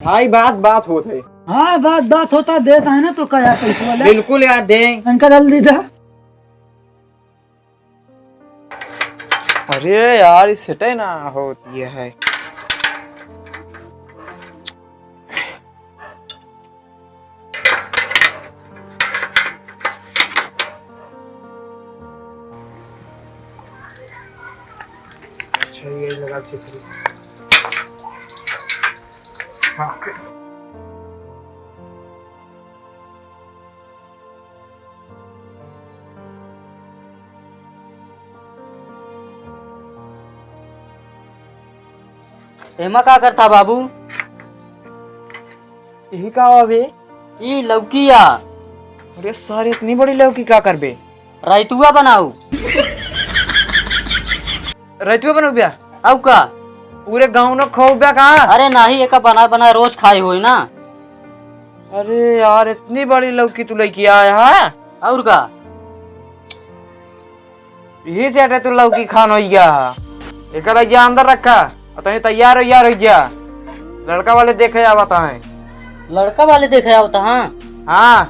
भाई बात बात होत है। हाँ बात बात होता देता है ना तो क्या पैसे वाला बिल्कुल यार दे। इनका जल्दी था। अरे यार इस सेटे ना होती है। अच्छा ये लगा ठीक हाँ। एमा का करता बाबू? यही का अबे ई लौकिया अरे सर इतनी बड़ी लौकी का करबे? रायतुआ बनाऊ रतुआ बनो ब्या अब का? पूरे गांव न खो ब्या का? अरे नाही एका बना बना रोज खाई होई ना। अरे यार इतनी बड़ी लौकी तू लेके आया है और का? यही से तू लौकी खान हो गया एक अंदर रखा तो तैयार हो गया लड़का वाले देखे आवता है। लड़का वाले देखे आवता हाँ हाँ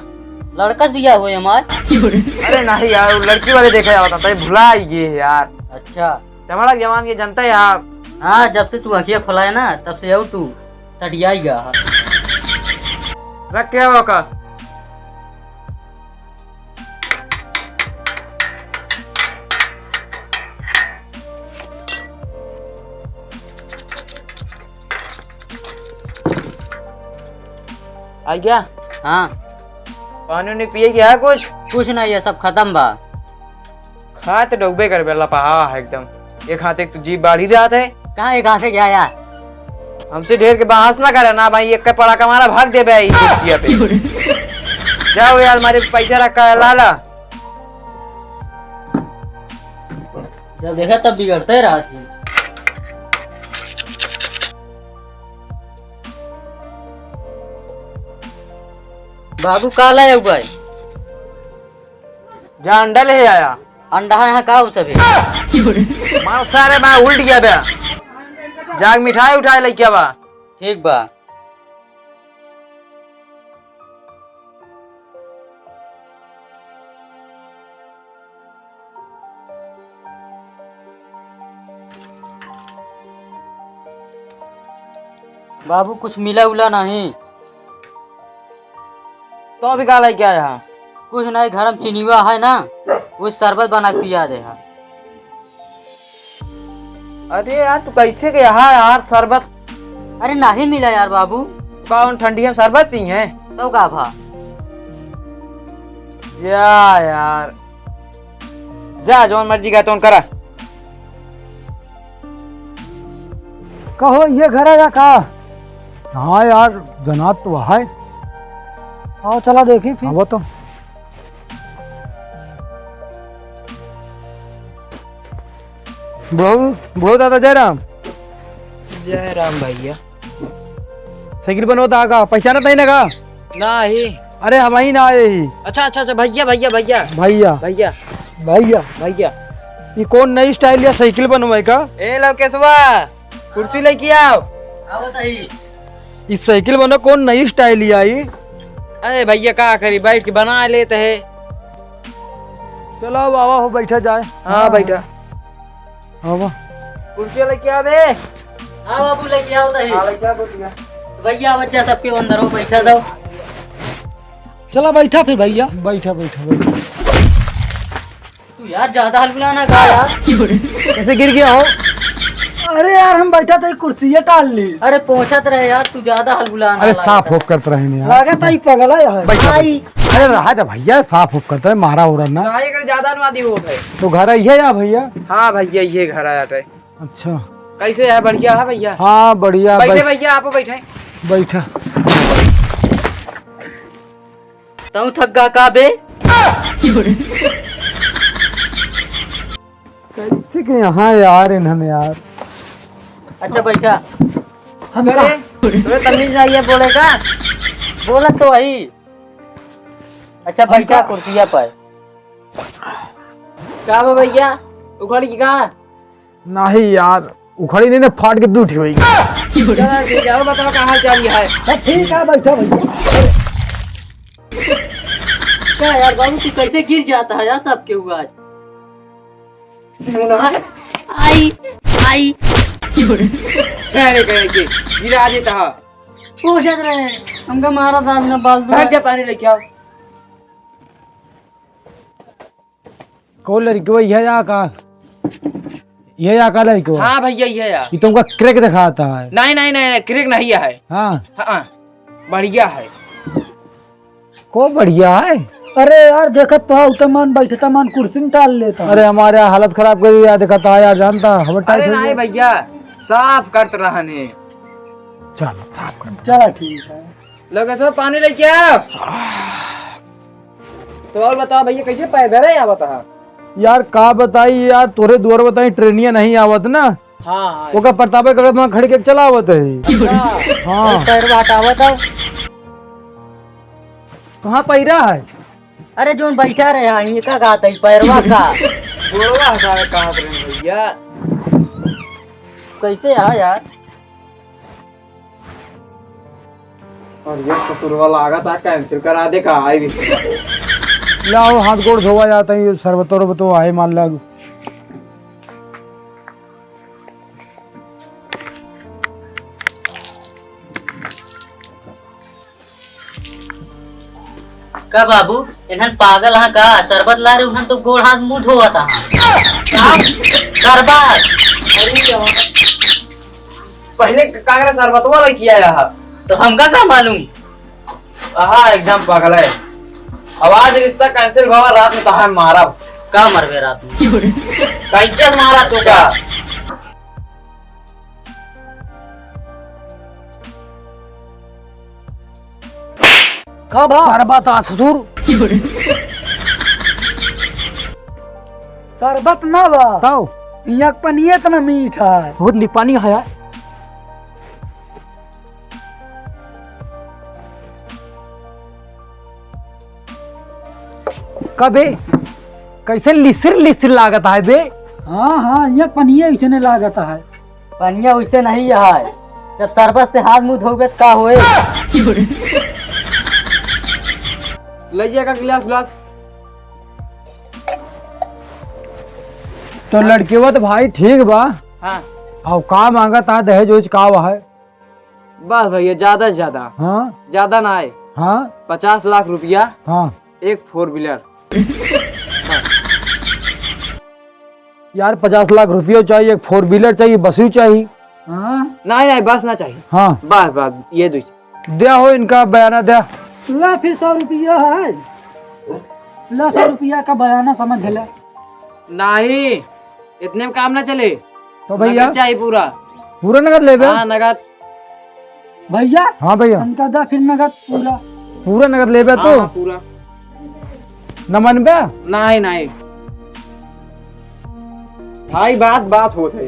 लड़का दिया हुए हमार। अरे नहीं यार वो लड़की वाले देखे आवता तो भुला ही गए यार। अच्छा हमारा जवान ये जनता है आप। हाँ जब से तू अखिया खुलाए ना तब से और तू सटिया ही गया। रख के आओ का आ गया। हाँ पानी नहीं पिए क्या कुछ? कुछ नहीं है सब खत्म बा। खा तो डूबे कर बेला पहा है एकदम एक हाथ एक तो जीभ बाढ़ ही रहा था। कहाँ एक हाथ से गया यार? हमसे ढेर के बहस ना करे ना भाई एक का पड़ा हमारा भाग दे भाई कुर्सिया पे। जाओ यार हमारे पैसा रखा है लाला। जब देखा तब बिगड़ते रहा थी। बाबू का लाया हुआ है? जहाँ अंडा ले आया अंडा है का सभी मार सारे मैं उल्ट गया बे। जाग मिठाई उठाए ले क्या बा? ठीक बा। बाबू कुछ मिला उला नहीं? तो अभी का ले क्या यहाँ? कुछ नहीं घर में चिनीवा है ना वो शरबत बना के पिया दे। अरे यार तू कैसे गया यार शरबत? अरे नहीं मिला यार बाबू। कौन ठंडी में शरबत नहीं है तो का भा? यार जा जो मर्जी का तो करा। कहो ये घर है या का? हाँ यार जनाब तो है। आओ चला देखी फिर। वो तो बड़ो दादा जयराम। जयराम भैया साइकिल बनोता का पहचाना नहीं लगा? नहीं। अरे हम ही ना आए ही। अच्छा अच्छा अच्छा भैया भैया भैया भैया भैया भैया भैया ये कौन नई स्टाइल या साइकिल बनवाए का? ए लो केसवा कुर्सी लेके आओ। इस साइकिल बनो कौन नई स्टाइल ही आई? अरे भैया क्या करी बैठ के बना लेते है। चलो बाबा हो बैठा जाए। हाँ बैठा बाबा कुर्सी लेके आवे। हाँ बाबू लेके आओ दही। हाँ लेके आ कुर्सियाँ। भैया बच्चा सबके अंदर हो बैठा दो। चला बैठा फिर भैया। बैठा बैठा बैठा। तू यार ज्यादा हलबुला ना गा यार। कैसे गिर गया हो? अरे यार हम बैठा था कुर्सी टाल ली। अरे पहुंचत रहे यार तू ज्यादा हलबुला ना। अरे साफ होक करते रहे लगा था पगला है। अरे रहा था भैया साफ होक करता है मारा हो रहा ना। ये कर ज्यादा नवादी हो गए। तो घर आई है या भैया? हाँ भैया ये घर आया था। अच्छा कैसे है बढ़िया है भैया? हाँ बढ़िया। बैठे भैया आप बैठे। बैठा तू थक गा का बे? कैसे के यहाँ यार इन्होंने यार। अच्छा बैठा। तुम्हें तमीज नहीं है बोले का? बोला तो वही। अच्छा बैठा कुर्सिया पर। क्या भैया उखड़ की कहा? नहीं यार उखड़ी नहीं ना फाट के दूठी हुई। चलो ठीक है, और बताओ कहाँ हाल चाल है? सब ठीक है, बैठो भैया। क्या यार बाबू तू कैसे गिर जाता है यार सबके हुआ आज? आई आई अरे कहीं गिरा देता है। पूछत रहे हमका मारा था हमने बाल भाग जा, पानी लेके आओ। कौन लड़की वो यह जा का, यह जा का लड़की? हाँ भैया ये यार। ये तुमका क्रैक दिखाता है। नहीं नहीं नहीं, क्रिक नहीं है। हाँ हाँ बढ़िया है। को बढ़िया है। अरे यार देखत तो उतमान बैठता मान कुर्सी में टाल लेता। अरे हमारे हालत खराब कर दिया, दिखाता है यार, जानता हम अरे नहीं भैया, साफ करते रहने। चलो साफ कर। चला ठीक है। लोग सब पानी लेके आओ। तो और बताओ भैया कैसे पैदल है? या बता यार का बताई यार, तोरे द्वार बताई ट्रेनिया नहीं आवत ना। हाँ ओका प्रतापे करत में खड़ के चलावत है। हाँ पैर हटावत हो। कहाँ पैरा है? अरे जोन बैठा रहे यहाँ ये का गाता है पैरवा का? गोड़वा हटावे कहाँ पर भैया? कैसे है यार? और ये ससुर वाला आगा था, कैंसिल करा दे का आई भी। लाओ हाथ गोड़ धोवा जाता है, शरबत वरबत है मान लग। का बाबू इन्हन पागल हाँ का शरबत ला रहे उन्हन तो गोड़ हाथ मुंह धोआ था। शरबत पहले कांगड़ा शरबत वाला किया है तो हमका क्या मालूम? हाँ एकदम पागल है। अब आज रिश्ता कैंसिल भवा, रात में कहा मारा का मरवे रात में? कैंचल मारा तो का। का बा शरबत आ ससुर? शरबत ना बा, ताओ यहाँ पनियत में मीठा है। बहुत लिपानी है यार। कबे कैसे लिसिर लिसिर लागत है बे? हाँ हाँ, यहाँ पनिया इसने लागता है। पनिया वैसे नहीं है, जब शरबत से हाथ मुंह धोबे का होए? लीजिए का गिलास गिलास। तो लड़की वो तो भाई ठीक बा। हाँ अब का मांगा था दहेज वहेज का है? बस भैया, ज्यादा से ज्यादा, हाँ ज्यादा ना है, हाँ 50 लाख रुपया, हाँ। एक 4 व्हीलर। यार 50 लाख रुपये चाहिए, एक 4 व्हीलर चाहिए, बस ही चाहिए। हाँ नहीं नहीं बस ना चाहिए। हाँ बस बस ये दो। दिया हो इनका बयाना दिया। ला फिर 100 रुपया है। ला 100 रुपया का बयाना समझ ले। नहीं इतने में काम ना चले, तो भैया नगद चाहिए पूरा। पूरा नगद ले बे? हाँ नगद। भैया हाँ भैया उनका दा फिर नगद पूरा। पूरा नगद ले बे हाँ, तो हाँ, पूरा। नमन बे? नहीं नहीं भाई, बात बात होत है।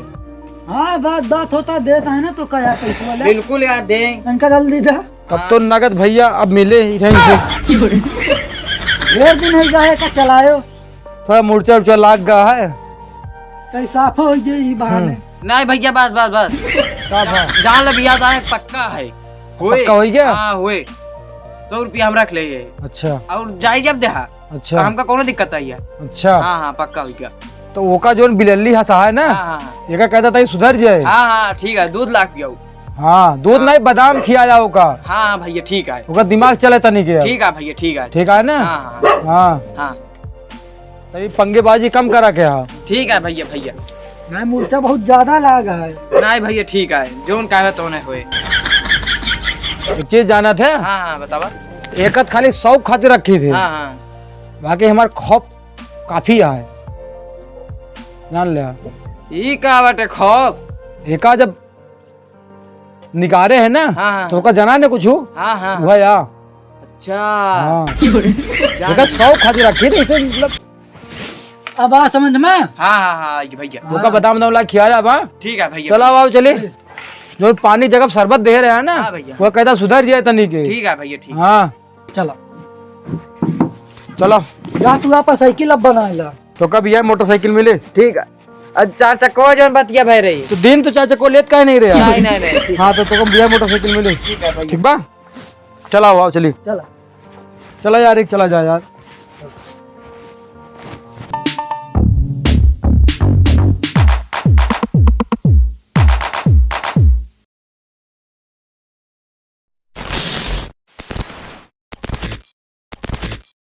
हाँ बात होता देता है ना, तो क्या पैसे वाला बिल्कुल यार दें। इनका जल्दी दा। तब तो नगद भैया अब मिले ही नहीं से। ढेर दिन हो जाए का चलायो, थोड़ा मुर्चा उर्चा लाग गया है। कहीं साफ हो जाए बहाने। नहीं भैया बस बस बस, का था? जान लब याद आए, पक्का है। होए। पक्का हो गया? हाँ होए। 100 रुपया हम रख ले। अच्छा और जाई जब देहा अच्छा हमका कोनो दिक्कत आई है। अच्छा। हाँ हाँ पक्का हो गया। तो ओका जोन बिलल्ली हसा है ना, हाँ हाँ ये का कहता था ये सुधर जाए। हाँ हाँ ठीक है, दूध लाख पियाऊ। हाँ दूध नहीं बादाम खिया जाओ का, हाँ हाँ भैया ठीक है। ओका दिमाग चले तनी के। ठीक है भैया ठीक है। ठीक है ना? हाँ हाँ हाँ हाँ तो ये पंगेबाजी कम करा के। हाँ ठीक है भैया भैया। नहीं मूर्छा बहुत ज्यादा लागा है। नहीं भैया ठीक है, जोन कहे तो नहीं होए। एक चीज जाना थे, हाँ हाँ बतावा। एक खाली 100 खातिर रखी थी, हाँ हाँ बाकी हमारे खौफ काफी है, जान ले। ये का बाटे खौफ? एका जब निकारे है ना, हाँ हाँ तो ओका जाना ने कुछ हाँ हाँ हुआ या? अच्छा हाँ एका 100 खातिर रखी थी, इसे मतलब अब आ समझ में। हाँ हाँ हाँ ये भैया ओका बादाम वादाम ला खिया जा बा। ठीक है भैया। चलो आओ चले, जो पानी जगह शरबत दे रहे हैं ना, हाँ भैया। वो कहता सुधर जाए तनी के। ठीक है भैया ठीक। हाँ चलो चलो। जा तू आपस साइकिल अब बना ला। तो कब यह मोटरसाइकिल मिले? ठीक है। अब 4 चक्का जो बतिया भाई रही। तो दिन तो चाचा को लेत का नहीं रहे नहीं नहीं नहीं। हाँ तो तुम भैया मोटरसाइकिल में ले ठीक है भाई। ठीक बा चला हुआ चली चला चला यार एक चला जा यार